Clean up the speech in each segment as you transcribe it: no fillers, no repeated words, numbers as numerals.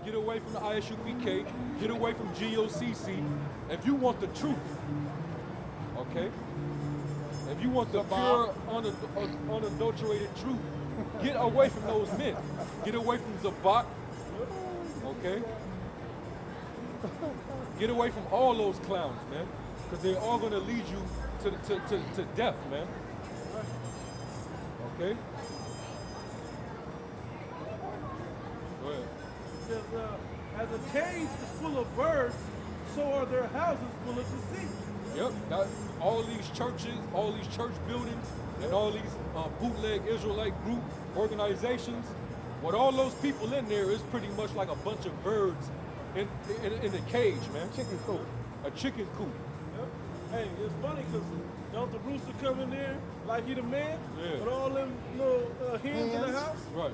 get away from the ISUPK, get away from GOCC. If you want the truth, okay? If you want the pure, unadulterated truth, get away from those men. Get away from Zabak, okay? Get away from all those clowns, man. Because they're all going to lead you to death, man. Okay? Go ahead. It says, as a cage is full of birds, so are their houses full of deceit. Yep, all these churches, all these church buildings, and all these bootleg Israelite group organizations, what all those people in there is pretty much like a bunch of birds in a cage, man. Chicken coop. A chicken coop. Yep. Hey, it's funny because don't the rooster come in there like he the man? Yeah. With all them little hens in the house? Right.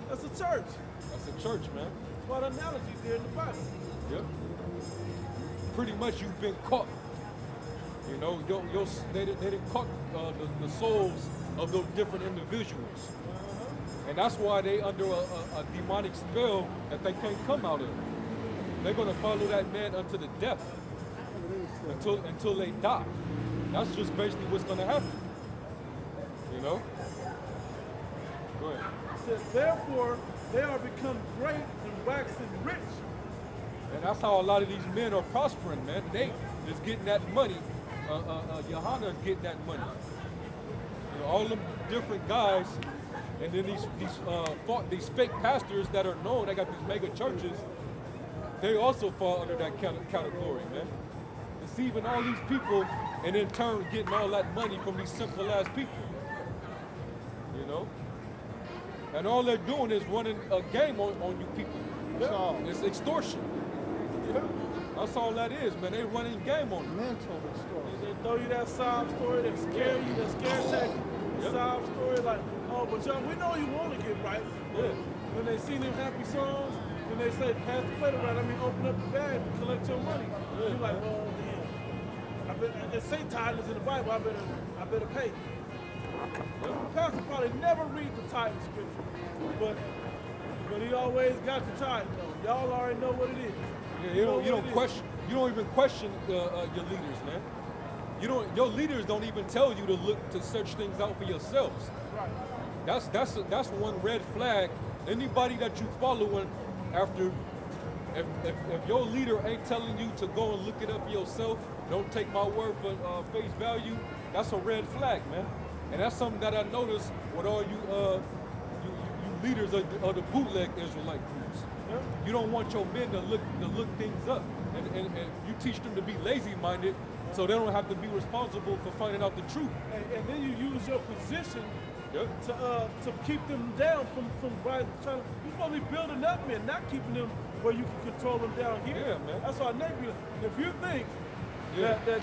That's a church. That's a church, man. That's why the analogy's there in the Bible. Yep. Pretty much you've been caught. You know, they didn't caught the souls of those different individuals. And that's why they under a demonic spell that they can't come out of. They're gonna follow that man unto the death. Until they die. That's just basically what's gonna happen. You know? Go ahead. It says, therefore, they are become great and waxing rich. And that's how a lot of these men are prospering, man. They is getting that money. Johanna is getting that money. You know, all them different guys, and then these fake pastors that are known, they got these mega churches, they also fall under that category, man. Deceiving all these people and in turn getting all that money from these simple ass people. You know? And all they're doing is running a game on you people. Yeah. It's extortion. Yeah. That's all that is, man. They running game on you. Mental extortion. They throw you that sob story, they scare you, they scare tactic. The Yep. sob story, like, oh, but y'all, we know you want to get right. Yeah. When they see them happy songs, when they say, pass the plate around, I mean, open up the bag to collect your money. Yeah. You're like, well, damn. They say tithing is in the Bible, I better pay. The pastor probably never read the tithing scripture, but he always got the tithe though. Y'all already know what it is. Yeah, you don't even question your leaders, man. Your leaders don't even tell you to look to search things out for yourselves. Right. That's one red flag. Anybody that you following after, if your leader ain't telling you to go and look it up for yourself, don't take my word for face value. That's a red flag, man. And that's something that I noticed with all you leaders of the bootleg Israelite groups. Yeah. You don't want your men to look things up, and you teach them to be lazy-minded, so they don't have to be responsible for finding out the truth. And then you use your position Yep. to keep them down from right. You're supposed to be building up men, not keeping them where you can control them down here. Yeah, man. That's our name. If you think Yeah. that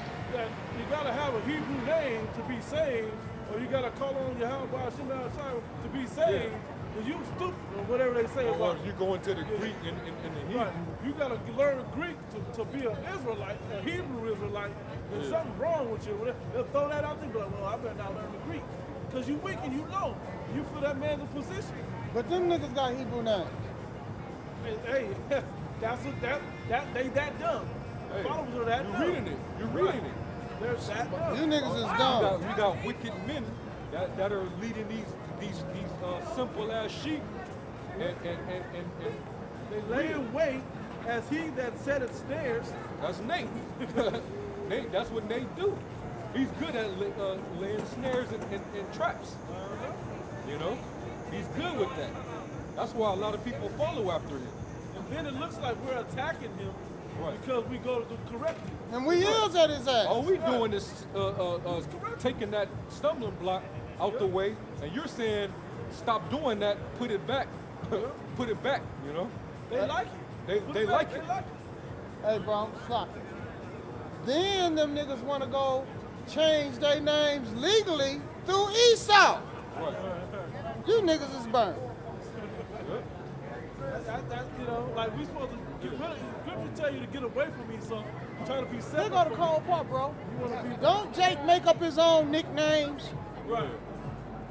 you gotta have a Hebrew name to be saved, or you gotta call on Yahweh Hashem to be saved, then you stupid or whatever they say Or about you go into the Greek and the Hebrew. Right. You gotta learn Greek to be an Israelite, a Hebrew Israelite. There's something wrong with you. They'll throw that out there, but well, I better not learn the Greek. Because you weak and you low. You feel that man's in position. But them niggas got Hebrew names. Hey, they that dumb. Hey, Followers are that dumb. you're reading it. You're reading it. They're that dumb. You niggas is dumb. We got wicked men that are leading these simple ass sheep, and They lay in wait as he that setteth snares. that's Nate. Nate, that's what Nate do. He's good at laying snares and traps. You know, he's good with that. That's why a lot of people follow after him. And then it looks like we're attacking him Right. because we go to correct him. And we is at his ass. All we doing is taking that stumbling block out the way, and you're saying, stop doing that, put it back, put it back. You know, They like it. they like it. They like it. Hey, bro, stop it. Then them niggas want to go change their names legally through Esau. Right. You niggas is burned. That, you know, like we supposed to get rid of. Scripture tell you to get away from Esau. Try to be They separate. go to from Cole Park, bro. You want to be Don't Jake make up his own nicknames? right,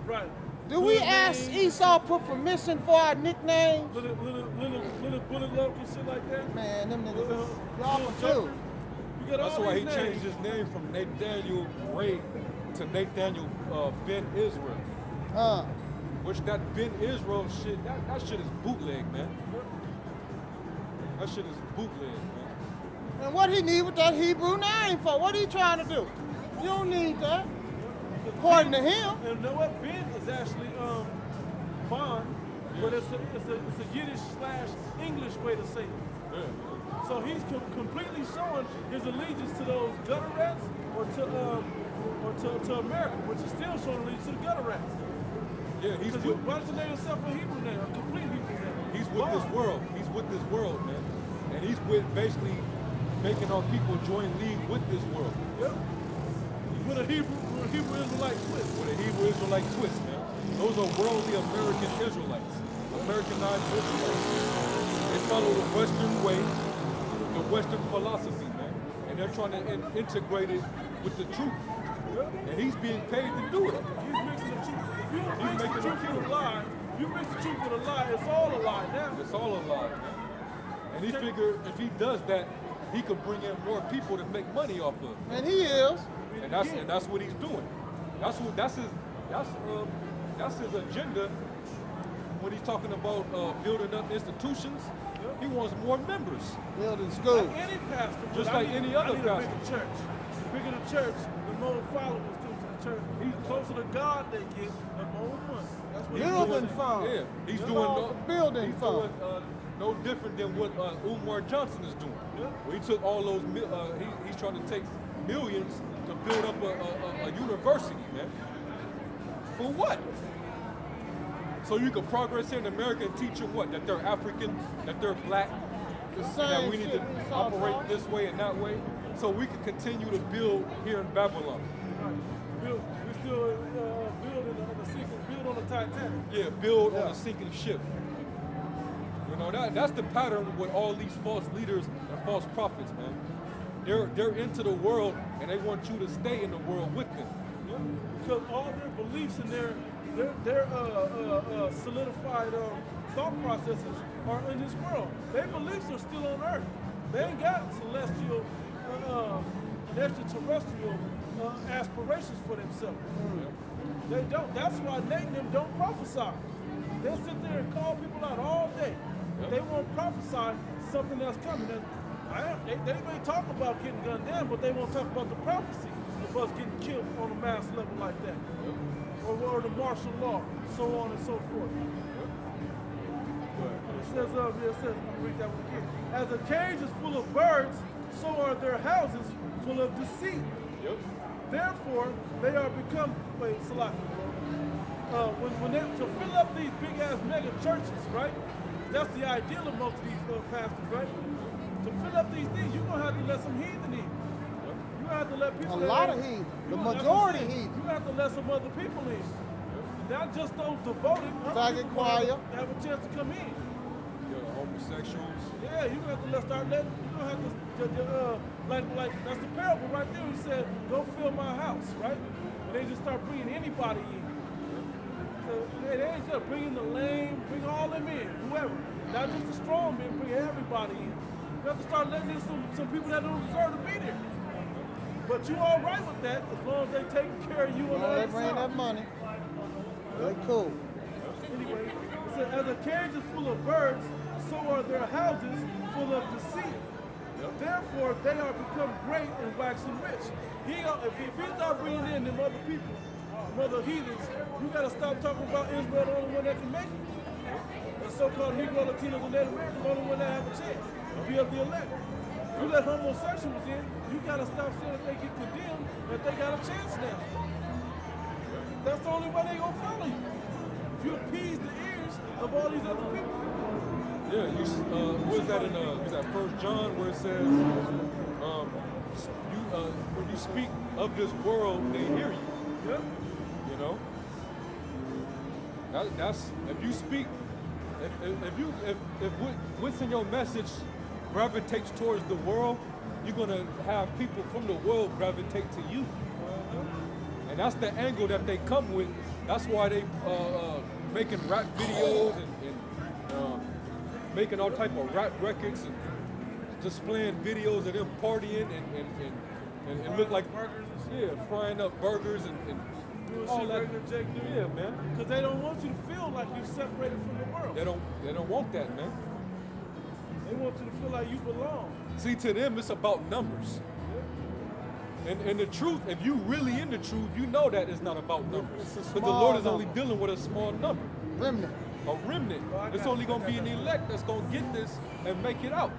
right. Do we Good ask names, Esau for permission for our nicknames? little bullet luck and shit like that? Man, them niggas Little, is y'all little confused. jumper. You got That's all why he these changed names. his name from Nathaniel Ray to Nathaniel Ben Israel. Which that Ben Israel shit, that shit is bootleg, man. That shit is bootleg, man. And what he need with that Hebrew name for? What he trying to do? You don't need that. According to him. And you know what? Ben is actually Bond, but it's a Yiddish / English way to say it. Yeah. So he's completely showing his allegiance to those gutter rats or to America, which is still showing allegiance to the gutter rats. Yeah, he's Because with, why does the name yourself a Hebrew name, a complete Hebrew name? he's with this world. He's with this world, man. And he's with basically making our people join league with this world. Yep. With a Hebrew Israelite twist. With a Hebrew Israelite twist, man. Those are worldly American Israelites. Americanized Israelites. They follow the Western way, the Western philosophy, man. And they're trying to integrate it with the truth. Yep. And he's being paid to do it. He's mixing the truth. If you He's mix the making truth the with a lie, you mix the truth with a lie, it's all a lie now. It's all a lie, man. And he figured if he does that, he could bring in more people to make money off of. And he is. And that's what he's doing. That's his agenda when he's talking about building up institutions. He wants more members. Building schools. Like any pastor, but Just I like need- any other I need pastor. A bigger church. The bigger the church, the more followers to the church. The closer to God they get, the more money. That's what he's Building doing. fund. Yeah, he's It's doing all building he's fund. doing no different than what Umar Johnson is doing. Yeah. Where he took all those, he's trying to take millions to build up a university, man. For what? So you can progress here in America and teach them what? That they're African, that they're black, The that same we need shit to we saw operate before. this way and that way, so we can continue to build here in Babylon. We still build on the Titanic. Yeah, build on Yeah. a sinking ship. You know, that's the pattern with all these false leaders and false prophets, man. They're into the world and they want you to stay in the world with them. Yeah. Because all their beliefs and their solidified thought processes are in this world. Their beliefs are still on earth. They ain't got celestial, extraterrestrial aspirations for themselves. They don't. That's why Nate and them don't prophesy. They sit there and call people out all day. They won't prophesy something that's coming. They may talk about getting gunned down, but they won't talk about the prophecy of us getting killed on a mass level like that. Or the martial law, so on and so forth. It says, let me read that one again. As a cage is full of birds, so are their houses full of deceit. Yep. Therefore, they are become, when they, to fill up these big ass mega churches, right? That's the ideal of most of these pastors, right? To fill up these things, you're gonna have to let some heathen in. You have to let people. A lot of heathen. The majority heathen. You have to let some other people in. Not just those devoted. Faggot people choir. have a chance to come in. Yeah, the homosexuals. Yeah, you have to start letting. You don't have to like that's the parable right there. He said, "Go fill my house," right? And they just start bringing anybody in. So they ain't just bringing the lame, bring all them in, whoever. Not just the strong men, bring everybody in. You have to start letting in some people that don't deserve to be there. But you all right with that as long as they take care of you on the They other bring side. that money. They cool. Anyway, it says, as a cage is full of birds, so are their houses full of deceit. Therefore, they are become great and waxing rich. If he start bringing in them other people, them other heathens, you got to stop talking about Israel, the only one that can make it. The so-called Negro, Latinos, and Native Americans, the only one that have a chance to be of the elect. If you let homosexuals in, you got to stop saying that they get condemned, that they got a chance now. That's the only way they gonna follow you. If you appease the ears of all these other people. Yeah, what is that in was that 1 John where it says, when you speak of this world, they hear you. Yeah. You know, that's if you speak, if what's in your message gravitates towards the world, you're gonna have people from the world gravitate to you. And that's the angle that they come with That's why they making rap videos and making all type of rap records and displaying videos of them partying and look like frying up burgers and Doing all shit that. regular Jake do. Yeah, man. Because they don't want you to feel like you're separated from the world. They don't want that, man. They want you to feel like you belong. See, to them, it's about numbers. And the truth, if you really in the truth, you know that it's not about numbers. It's a Because the small Lord is only number. dealing with a small number, Remnant. a remnant. Oh, I It's got only you. going to be an elect that's going to get this and make it out.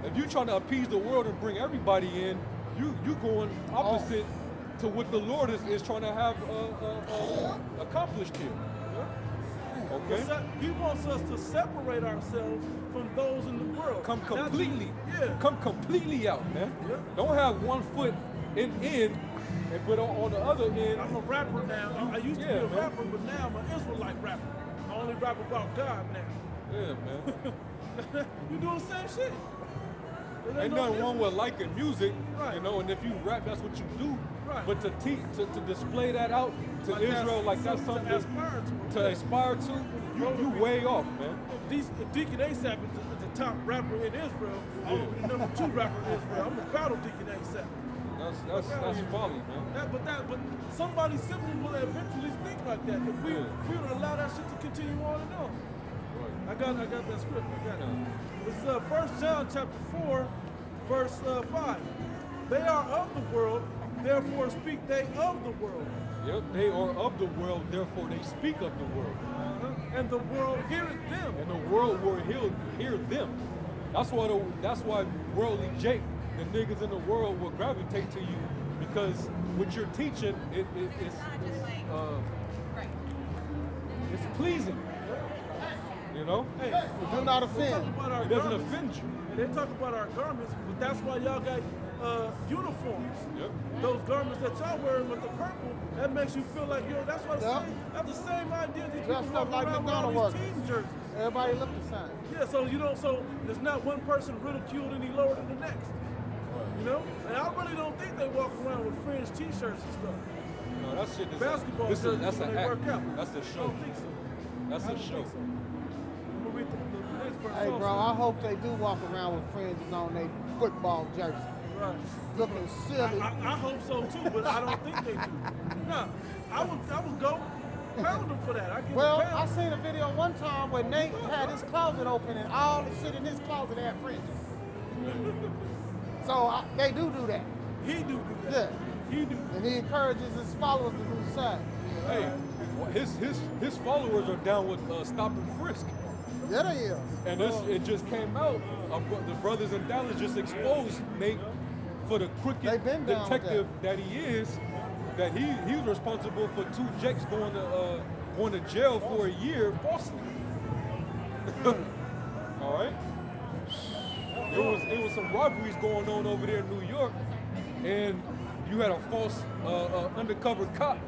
If you're trying to appease the world and bring everybody in, you going opposite to what the Lord is trying to have accomplished here. Okay? He wants us to separate ourselves from those in the world. Come Not completely. Yeah. Come completely out, man. Yeah. Don't have one foot in, but on the other end, I'm a rapper now. I used to be Yeah, a man. rapper, but now I'm an Israelite rapper. I only rap about God now. yeah, man. You doing the same shit. There Ain't no nothing wrong with liking music, Right. you know, and if you rap, that's what you do. Right. But to teach, to display that out to Like Israel, like that's something something to aspire to. to aspire to, you way off, man. Deacon ASAP is the top rapper in Israel. I'm the number 2 rapper in Israel. I'm a battle Deacon ASAP. That's folly, man. But somebody simply will eventually think like that if we would allow that shit to continue on and on. I got that script. I got it. This is 1 John chapter 4, verse 5. They are of the world, therefore speak they of the world. Yep, they are of the world, therefore they speak of the world. And the world heareth them. And the world will hear them. That's why worldly Jake, the niggas in the world will gravitate to you, because what you're teaching it's pleasing. You know? Hey, Do not they talk offend. about our It doesn't garments, offend you. and they talk about our garments, but that's why y'all got uniforms. Yep. Those garments that y'all wearing with the purple, that makes you feel like, yo, that's what Yep. that's the same idea that Dressed people up walk like around with all McDonald's these workers. team jerseys. Everybody look the same. Yeah, so there's not one person ridiculed any lower than the next. You know? And I really don't think they walk around with fringe t-shirts and stuff. No, that shit is Basketball that's jerseys an when they act. work out. That's a I show. don't think so. That's I a don't show. think so. I'm gonna read the next verse Hey, also. bro, I hope they do walk around with fringes on their football jersey. Right. Looking silly. I hope so too, but I don't think they do. No, I would go pound them for that. I give Well, them I pound. seen a video one time where Nate had his closet open and all the shit in his closet had fringes. So they do that. He do that. Yeah. He do. And he encourages his followers to do the same. Hey, his followers are down with Stop and Frisk. Yeah, they is. And it just came out. The brothers in Dallas just exposed Nate for the They crooked been down with detective that he is. That he's responsible for 2 Jakes going to jail for a year falsely. All right. It was some robberies going on over there in New York, and you had a false undercover cop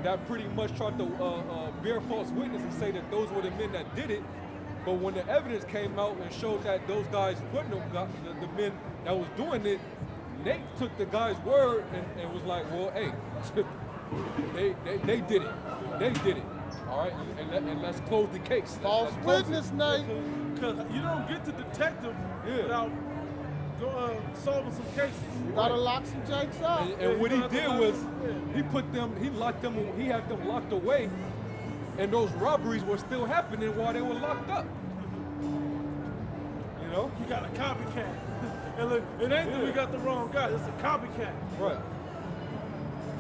that pretty much tried to bear false witness and say that those were the men that did it. But when the evidence came out and showed that those guys wasn't the men that was doing it, Nate took the guy's word and was like, well, hey, they did it. They did it. All right, and let's close the case. False Let's close it. witness, Nate. Because you don't get to detective without solving some cases. You gotta lock some jakes up. And what he Yeah, did was he had them locked away, and those robberies were still happening while they were locked up. You know? You got a copycat. And look, it ain't that we got the wrong guy. It's a copycat. Right.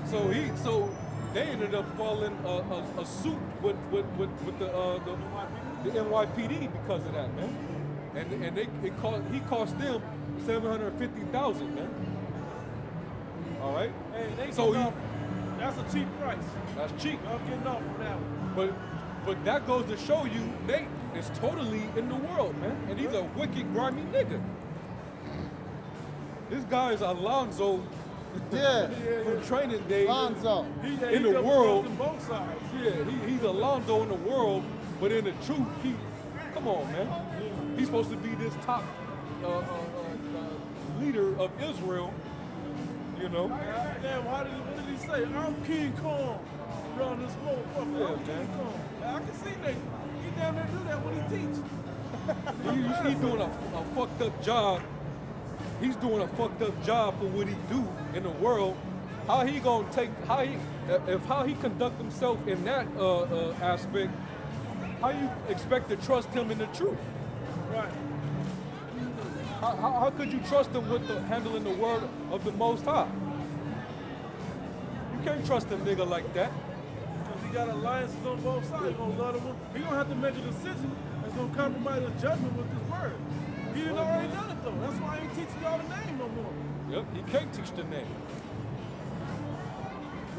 So they ended up falling a suit with the NYPD because of that, man. And he cost them $750,000, man. All right. Hey, they So getting off. That's a cheap price. That's cheap. I'm getting off for that one. But that goes to show you Nate is totally in the world, man. And he's a wicked, grimy nigga. This guy is Alonzo Yeah, from Training Day. Lonzo. He In the comes world. across on both sides. Yeah, he's Alonzo in the world, but in the truth, come on, man. He's supposed to be this top leader of Israel, you know. Damn, what did he say? I'm King Kong. around this floor. I can see Nate. He damn near do that when he teach. He's doing a fucked up job. He's doing a fucked up job for what he do in the world. How he gonna take, how he conduct himself in that aspect, how you expect to trust him in the truth? Right. How could you trust him with handling the word of the Most High? You can't trust a nigga like that. Because he got alliances on both sides. He gonna love him. He gonna have to make a decision that's gonna compromise his judgment with his word. He didn't already done it though. That's why he ain't teaching y'all the name no more. Yep, he can't teach the name.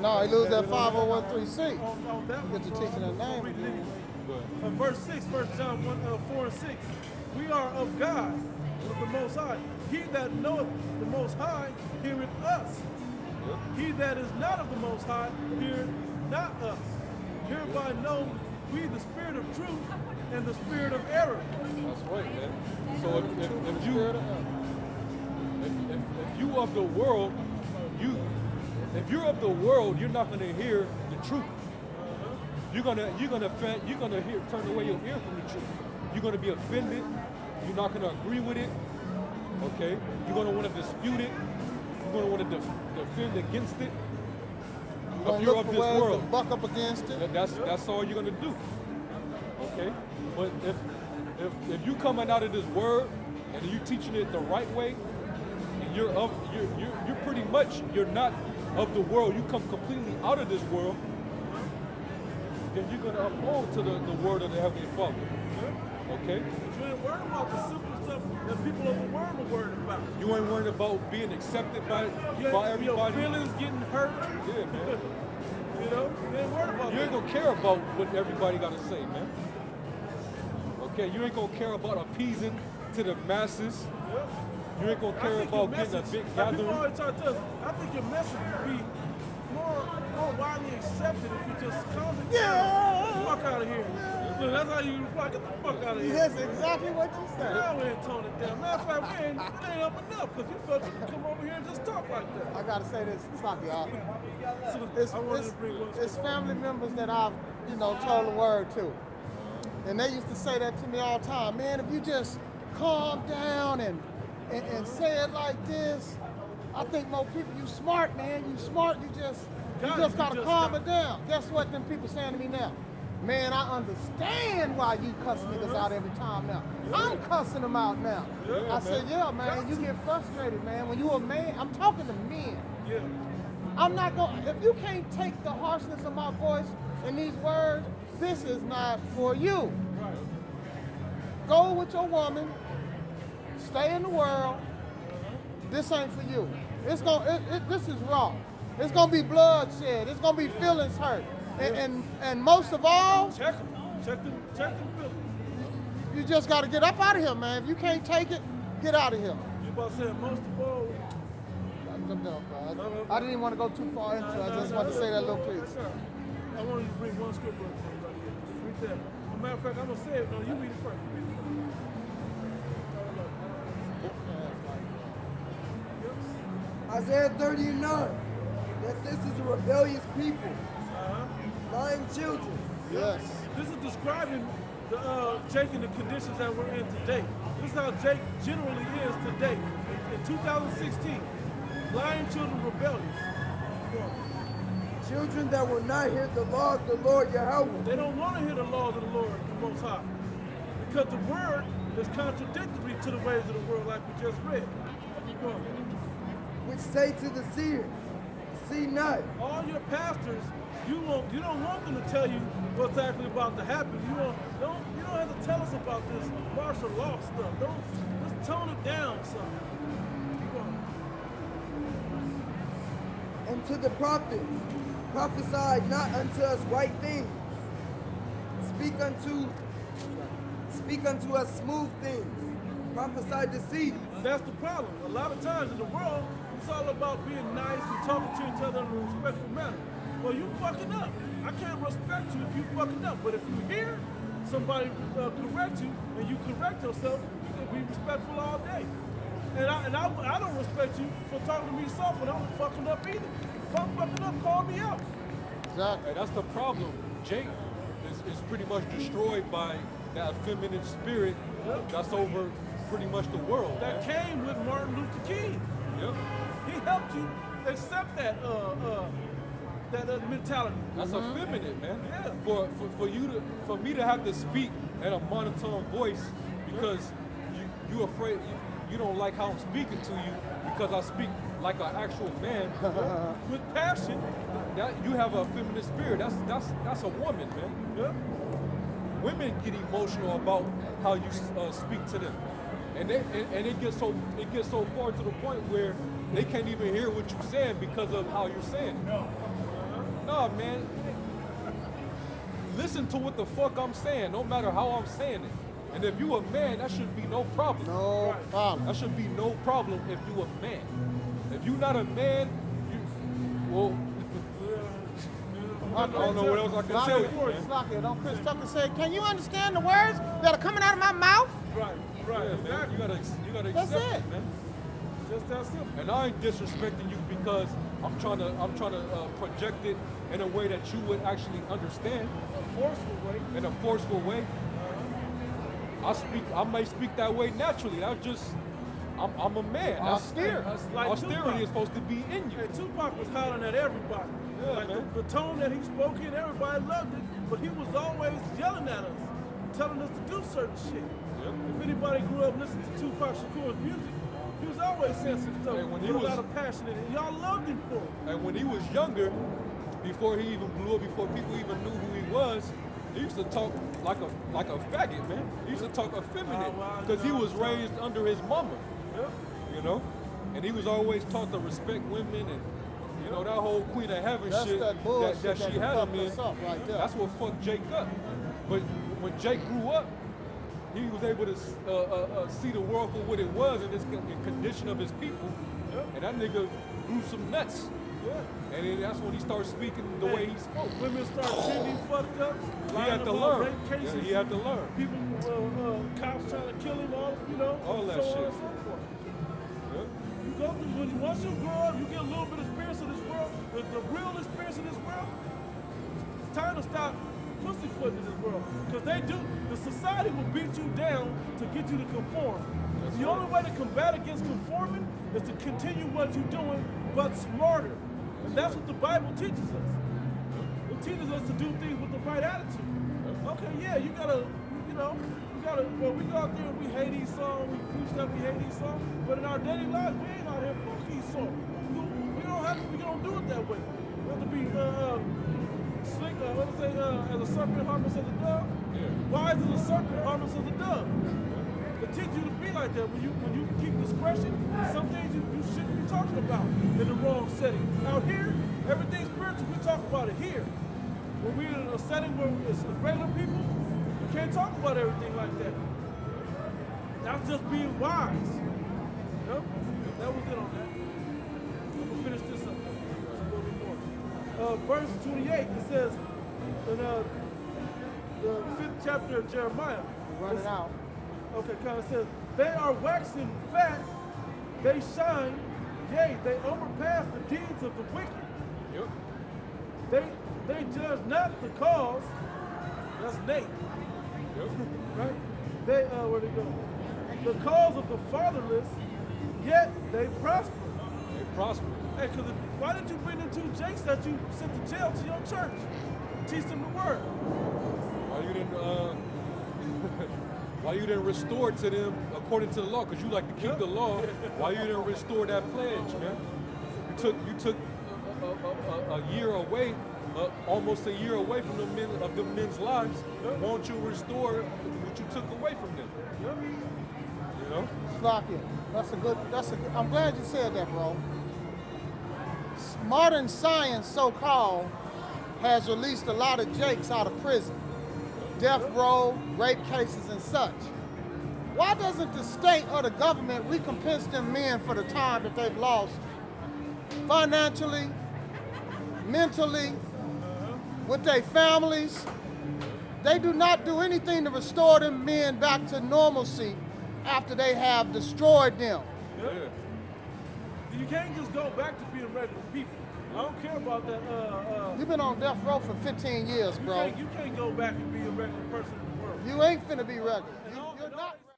No, he lose that 501c. On that Get to teaching the name. Verse 6, 1 John 4 and 6. We are of God, of the Most High. He that knoweth the Most High heareth us. Yep. He that is not of the Most High heareth not us. Hereby know we the spirit of truth and the spirit of error. That's right, man. So if you of the world, if you're of the world, you're not gonna hear the truth. You're gonna turn away your ear from the truth. You're gonna be offended. You're not gonna agree with it. Okay? You're gonna want to dispute it. You're gonna want to defend against it. If you're of this world, buck up against it. that's all you're gonna do. Okay? But if you coming out of this word and you teaching it the right way, and you're pretty much, you're not of the world. You come completely out of this world. Then you're gonna uphold to the word of the Heavenly Father. Okay? But you ain't worried about the simple stuff that people of the world are worried about. You ain't worried about being accepted by everybody. Your feelings getting hurt. Yeah, man. You know, you ain't worried about You ain't that. gonna care about what everybody gotta say, man. Okay, you ain't gonna care about appeasing to the masses. Yep. You ain't gonna I care think about your getting a message, big like people gathering. always try to tell us, I think your message would be more widely accepted if you just calm it down. Get the fuck out of here. Look, that's how you reply. Get the fuck out of here. That's exactly what you said. Now we ain't tone it down. Matter of fact, it ain't up enough because you felt you could come over here and just talk like that. I gotta say this, stop y'all. So I wanted to bring one. It's family members that I've, told the word to. And they used to say that to me all the time. Man, if you just calm down and say it like this, I think more people, you smart, man. You smart, you just gotta calm it down. Guess what them people saying to me now? Man, I understand why you cuss niggas out every time now. I'm cussing them out now. I said, yeah, man, you get frustrated, man. When you a man, I'm talking to men. Yeah. I'm not going, if you can't take the harshness of my voice and these words, this is not for you. Right. Go with your woman, stay in the world. This ain't for you. This is raw. It's gonna be bloodshed. It's gonna be feelings hurt. And most of all, Check them. Check them feelings. you just gotta get up out of here, man. If you can't take it, get out of here. You about to say most of all. I didn't even want to go too far into it. I just wanted to say that little piece. I wanted you to bring one scripture up for everybody. Just read that. As a matter of fact, I'm gonna say it. No, you read it first. You read it first. Isaiah 30:9, that this is a rebellious people, lying children. Yes. This is describing Jake and the conditions that we're in today. This is how Jake generally is today. In 2016, lying children rebellious. Children that will not hear the law of the Lord Yahweh. They don't want to hear the laws of the Lord, the Most High. Because the word is contradictory to the ways of the world like we just read. Keep going. Which say to the seers, see not. All your pastors, you don't want them to tell you what's actually about to happen. You don't have to tell us about this martial law stuff. Just tone it down some. Keep going. And to the prophets, prophesy not unto us right things. Speak unto us smooth things. Prophesy deceit. And that's the problem. A lot of times in the world, it's all about being nice and talking to each other in a respectful manner. Well, you fucking up. I can't respect you if you fucking up. But if you hear somebody correct you and you correct yourself, you can be respectful all day. And I don't respect you for talking to me soft when I'm fucking up either. If I'm fucking up, call me out. Exactly. And that's the problem. Jake is pretty much destroyed by that feminine spirit that's over pretty much the world. That man. came with Martin Luther King. Yep. He helped you accept that mentality. That's effeminate, man. Yeah. For me to have to speak in a monotone voice because you afraid you don't like how I'm speaking to you because I speak like an actual man. With passion. That you have a feminine spirit. That's a woman, man. Yeah. Women get emotional about how you speak to them, and it gets so far to the point where they can't even hear what you're saying because of how you're saying it. No, man. Listen to what the fuck I'm saying, no matter how I'm saying it. And if you a man, that should be no problem. No problem. That should be no problem if you a man. If you not a man, I don't know what else I can tell you, man. Slocky, don't Chris Tucker say, can you understand the words that are coming out of my mouth? Right. Yeah, man. Exactly. You gotta That's accept it. it, man. Just that simple. And I ain't disrespecting you because I'm trying to project it in a way that you would actually understand, A forceful way. in a forceful way. I may speak that way naturally. I'm a man. Austere. Like Austerity Tupac. is supposed to be in you. Hey, Tupac was hollering at everybody. Yeah, like man. the tone that he spoke in, everybody loved it, but he was always yelling at us, telling us to do certain shit. Yep. If anybody grew up listening to Tupac Shakur's music, he was always saying some stuff Hey, when he with a was- lot of passion in it. And y'all loved him for it. And when he was younger, before he even blew up, before people even knew who he was, he used to talk like a faggot, man. He used to talk effeminate Well, because he you know, was raised under his mama, Yep. you know, and he was always taught to respect women and you know that whole Queen of Heaven That's shit that bullshit that that she had him fucked in. us up right there. That's what fucked Jake up. But when Jake grew up, he was able to see the world for what it was and the condition of his people, and that nigga grew some nuts. Yeah. And then that's when he started speaking the way he spoke. Women start getting fucked up. He lying had to about learn. rape cases. Yeah, he had to learn. People, cops trying to kill him, all that so on shit. and so forth. Yeah. You go through, once you grow up, you get a little bit of experience of this world, the real experience of this world. It's time to stop pussyfooting in this world. Because the society will beat you down to get you to conform. The only way to combat against conforming is to continue what you're doing, but smarter. And that's what the Bible teaches us. It teaches us to do things with the right attitude. Okay, yeah, you gotta, well, we go out there and we hate these songs, we preach that we hate these songs, but in our daily lives, we ain't out here fuck these songs. We don't do it that way. We have to be slick, as a serpent harmless as a dove. Yeah. Wise as a serpent, harmless as a dove. It teaches you to be like that. When you keep discretion, some things you shouldn't be talking about in the wrong setting. Out here, everything's spiritual. We talk about it here. When we're in a setting where it's regular people, we can't talk about everything like that. That's just being wise. Yep. That was it on that. I'm gonna finish this up. There's a little bit more. Verse 28, it says in the 5th chapter of Jeremiah. Run it out. Okay, kind of says, they are waxing fat, they shine, yea, they overpass the deeds of the wicked. Yep. They judge not the cause, that's Nate, Yep. right? They, where'd it go? The cause of the fatherless, yet they prosper. They prosper. Hey, why did you bring them two Jakes that you sent to jail to your church? Teach them the word. Why you didn't restore to them according to the law? Because you like to keep the law. Why you didn't restore that pledge, man? You took a year away, almost a year away from the men's lives. Won't you restore what you took away from them? You know? Slocky, I'm glad you said that, bro. Modern science, so-called, has released a lot of Jakes out of prison. Death row, rape cases, and such. Why doesn't the state or the government recompense them men for the time that they've lost financially, mentally, with their families? They do not do anything to restore them men back to normalcy after they have destroyed them. Yeah. You can't just go back to being regular people. I don't care about that. You've been on death row for 15 years, bro. You can't go back and be a regular person in the world. You ain't finna be regular. And You're not.